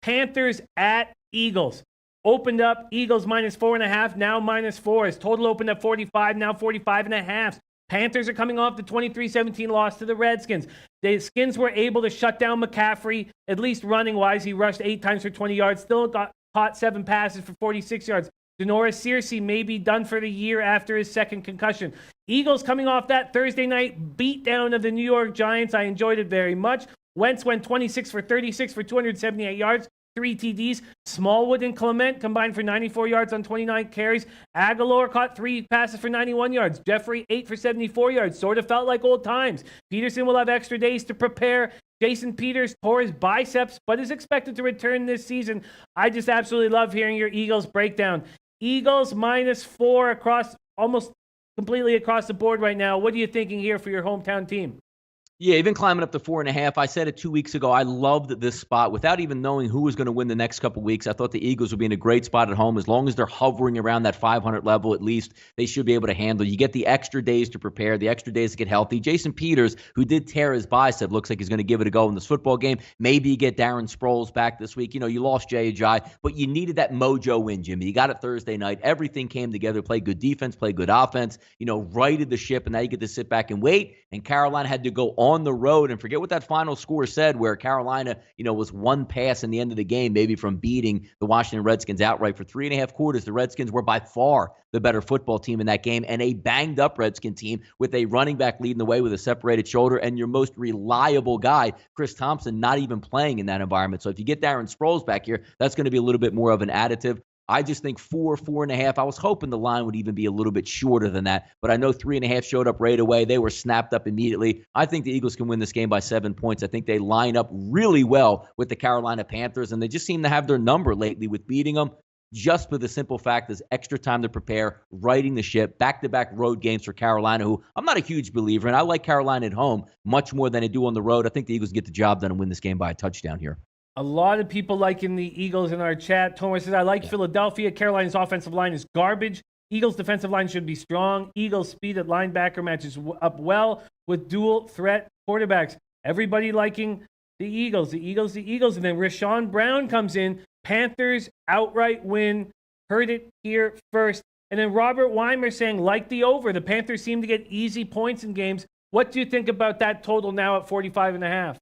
Panthers at Eagles. Opened up Eagles -4.5, now -4. His total opened up 45, now 45.5. Panthers are coming off the 23-17 loss to the Redskins. The Skins were able to shut down McCaffrey, at least running-wise. He rushed 8 times for 20 yards, still caught 7 passes for 46 yards. Denoris Searcy may be done for the year after his second concussion. Eagles coming off that Thursday night beatdown of the New York Giants. I enjoyed it very much. Wentz went 26 for 36 for 278 yards. 3 TDs. Smallwood and Clement combined for 94 yards on 29 carries. Aguilar caught 3 passes for 91 yards. Jeffrey 8 for 74 yards. Sort of felt like old times. Peterson will have extra days to prepare. Jason Peters tore his biceps, but is expected to return this season. I just absolutely love hearing your Eagles breakdown. Eagles -4 across, almost completely across the board right now. What are you thinking here for your hometown team? Yeah, even climbing up to 4.5. I said it 2 weeks ago. I loved this spot without even knowing who was going to win the next couple weeks. I thought the Eagles would be in a great spot at home. As long as they're hovering around that 500 level, at least they should be able to handle. You get the extra days to prepare, the extra days to get healthy. Jason Peters, who did tear his bicep, looks like he's going to give it a go in this football game. Maybe you get Darren Sproles back this week. You know, you lost Jay Ajayi, but you needed that mojo win, Jimmy. You got it Thursday night. Everything came together. Played good defense, played good offense. You know, righted the ship, and now you get to sit back and wait. And Carolina had to go on the road and forget what that final score said, where Carolina, was one pass in the end of the game, maybe from beating the Washington Redskins outright. For 3.5 quarters, the Redskins were by far the better football team in that game, and a banged-up Redskin team with a running back leading the way with a separated shoulder, and your most reliable guy, Chris Thompson, not even playing in that environment. So if you get Darren Sproles back here, that's going to be a little bit more of an additive. I just think 4.5. I was hoping the line would even be a little bit shorter than that, but I know 3.5 showed up right away. They were snapped up immediately. I think the Eagles can win this game by 7 points. I think they line up really well with the Carolina Panthers, and they just seem to have their number lately with beating them, just for the simple fact there's extra time to prepare, righting the ship, back-to-back road games for Carolina, who I'm not a huge believer in. I like Carolina at home much more than I do on the road. I think the Eagles get the job done and win this game by a touchdown here. A lot of people liking the Eagles in our chat. Thomas says, I like Philadelphia. Carolina's offensive line is garbage. Eagles' defensive line should be strong. Eagles' speed at linebacker matches up well with dual threat quarterbacks. Everybody liking the Eagles, the Eagles, the Eagles. And then Rashawn Brown comes in. Panthers outright win. Heard it here first. And then Robert Weimer saying, like the over. The Panthers seem to get easy points in games. What do you think about that total now at 45.5?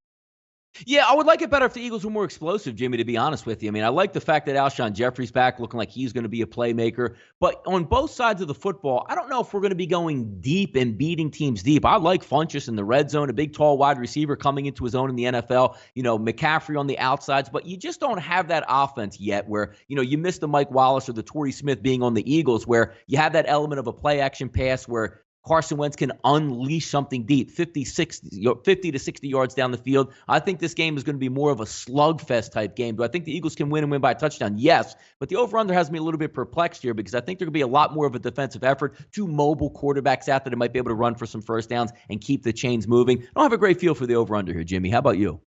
Yeah, I would like it better if the Eagles were more explosive, Jimmy, to be honest with you. I mean, I like the fact that Alshon Jeffrey's back, looking like he's going to be a playmaker. But on both sides of the football, I don't know if we're going to be going deep and beating teams deep. I like Funchess in the red zone, a big, tall wide receiver coming into his own in the NFL. McCaffrey on the outsides. But you just don't have that offense yet where, you miss the Mike Wallace or the Torrey Smith being on the Eagles, where you have that element of a play-action pass where Carson Wentz can unleash something deep, 50 to 60 yards down the field. I think this game is going to be more of a slugfest type game. Do I think the Eagles can win and win by a touchdown? Yes. But the over-under has me a little bit perplexed here because I think there could be a lot more of a defensive effort. 2 mobile quarterbacks out there that might be able to run for some first downs and keep the chains moving. I don't have a great feel for the over-under here, Jimmy. How about you?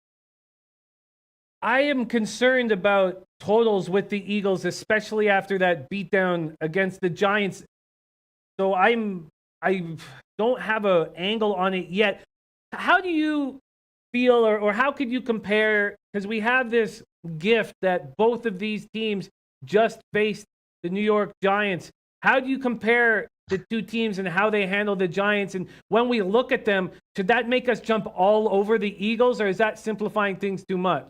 I am concerned about totals with the Eagles, especially after that beatdown against the Giants. So I don't have an angle on it yet. How do you feel, or how could you compare? Because we have this gift that both of these teams just faced the New York Giants. How do you compare the two teams and how they handle the Giants? And when we look at them, should that make us jump all over the Eagles, or is that simplifying things too much?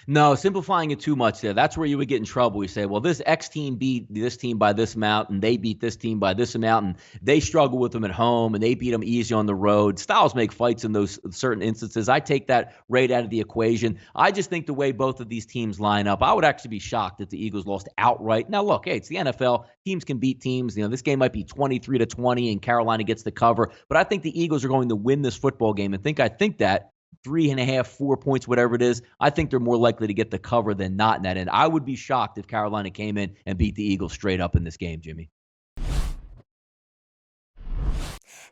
No, simplifying it too much there. That's where you would get in trouble. We say, well, this X team beat this team by this amount, and they beat this team by this amount, and they struggle with them at home, and they beat them easy on the road. Styles make fights in those certain instances. I take that right out of the equation. I just think the way both of these teams line up, I would actually be shocked if the Eagles lost outright. Now, look, hey, it's the NFL. Teams can beat teams. This game might be 23-20, and Carolina gets the cover. But I think the Eagles are going to win this football game, and I think that 3.5, 4 points, whatever it is, I think they're more likely to get the cover than not in that end. I would be shocked if Carolina came in and beat the Eagles straight up in this game, Jimmy.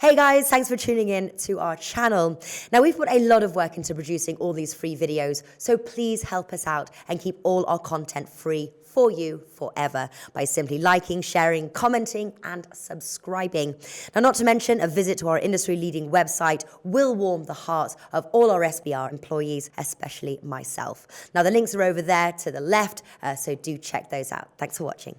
Hey guys, thanks for tuning in to our channel. Now we've put a lot of work into producing all these free videos, so please help us out and keep all our content free for you forever by simply liking, sharing, commenting, and subscribing. Now, not to mention, a visit to our industry-leading website will warm the hearts of all our SBR employees, especially myself. Now, the links are over there to the left, so do check those out. Thanks for watching.